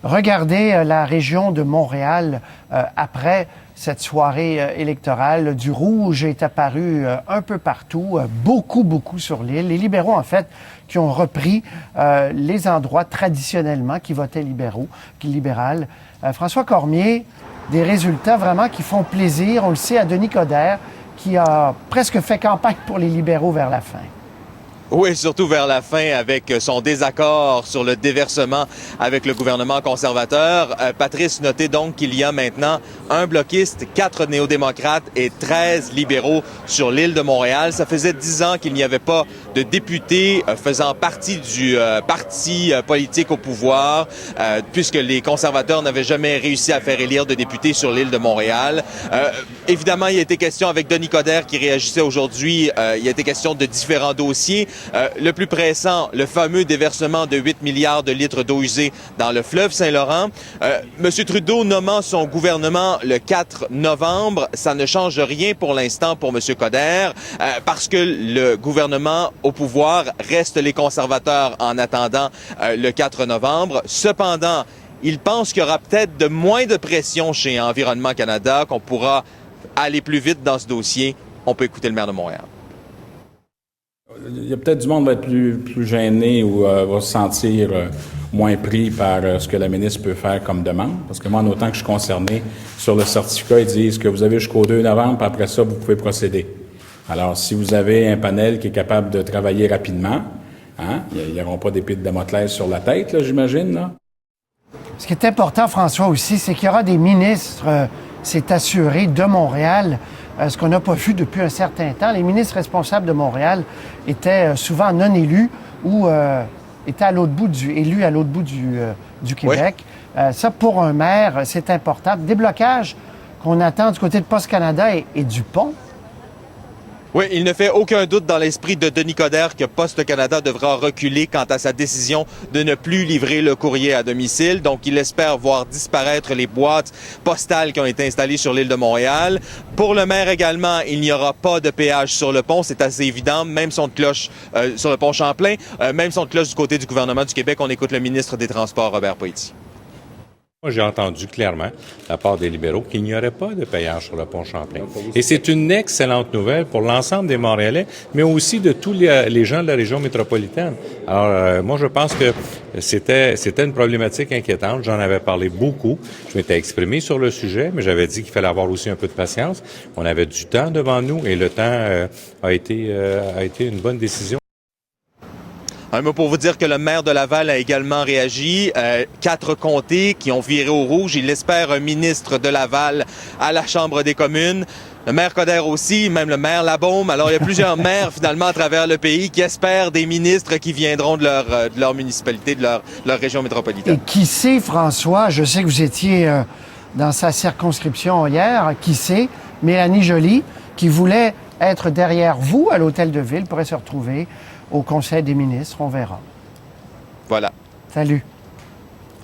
Regardez la région de Montréal après cette soirée électorale. Du rouge est apparu un peu partout, beaucoup sur l'île. Les libéraux, en fait, qui ont repris les endroits traditionnellement qui votaient libéral. François Cormier, des résultats vraiment qui font plaisir. On le sait à Denis Coderre, qui a presque fait campagne pour les libéraux vers la fin. Oui, surtout vers la fin avec son désaccord sur le déversement avec le gouvernement conservateur. Patrice notait donc qu'il y a maintenant un bloquiste, 4 néo-démocrates et 13 libéraux sur l'île de Montréal. Ça faisait 10 ans qu'il n'y avait pas de députés faisant partie du parti politique au pouvoir, puisque les conservateurs n'avaient jamais réussi à faire élire de députés sur l'île de Montréal. Évidemment, il a été question avec Denis Coderre qui réagissait aujourd'hui, il a été question de différents dossiers. Le plus pressant, le fameux déversement de 8 milliards de litres d'eau usée dans le fleuve Saint-Laurent. M. Trudeau nommant son gouvernement le 4 novembre, ça ne change rien pour l'instant pour M. Coderre, parce que le gouvernement au pouvoir reste les conservateurs en attendant le 4 novembre. Cependant, il pense qu'il y aura peut-être de moins de pression chez Environnement Canada, qu'on pourra aller plus vite dans ce dossier. On peut écouter le maire de Montréal. Il y a peut-être du monde qui va être plus gêné ou va se sentir moins pris par ce que la ministre peut faire comme demande. Parce que moi, en autant que je suis concerné, sur le certificat, ils disent que vous avez jusqu'au 2 novembre, puis après ça, vous pouvez procéder. Alors, si vous avez un panel qui est capable de travailler rapidement, ils n'auront pas d'épée de Damoclès sur la tête, là, j'imagine, là. Ce qui est important, François, aussi, c'est qu'il y aura des ministres, c'est assuré, de Montréal, ce qu'on n'a pas vu depuis un certain temps. Les ministres responsables de Montréal étaient souvent non élus ou étaient élus à l'autre bout du Québec. Oui. Ça, pour un maire, c'est important. Déblocage qu'on attend du côté de Post Canada et du pont. Oui, il ne fait aucun doute dans l'esprit de Denis Coderre que Poste Canada devra reculer quant à sa décision de ne plus livrer le courrier à domicile. Donc, il espère voir disparaître les boîtes postales qui ont été installées sur l'île de Montréal. Pour le maire également, il n'y aura pas de péage sur le pont. C'est assez évident. Même son de cloche sur le pont Champlain, même son de cloche du côté du gouvernement du Québec. On écoute le ministre des Transports, Robert Poitier. Moi, j'ai entendu clairement, de la part des libéraux, qu'il n'y aurait pas de péage sur le pont Champlain. Et c'est une excellente nouvelle pour l'ensemble des Montréalais, mais aussi de tous les gens de la région métropolitaine. Alors, moi, je pense que c'était une problématique inquiétante. J'en avais parlé beaucoup. Je m'étais exprimé sur le sujet, mais j'avais dit qu'il fallait avoir aussi un peu de patience. On avait du temps devant nous et le temps a été une bonne décision. Un mot pour vous dire que le maire de Laval a également réagi. 4 comtés qui ont viré au rouge. Il espère un ministre de Laval à la Chambre des communes. Le maire Coderre aussi, même le maire Labaume. Alors, il y a plusieurs maires, finalement, à travers le pays qui espèrent des ministres qui viendront de leur municipalité, de leur région métropolitaine. Et qui sait, François, je sais que vous étiez dans sa circonscription hier, qui sait, Mélanie Joly, qui voulait être derrière vous à l'Hôtel de Ville, pourrait se retrouver au Conseil des ministres. On verra. Voilà. Salut.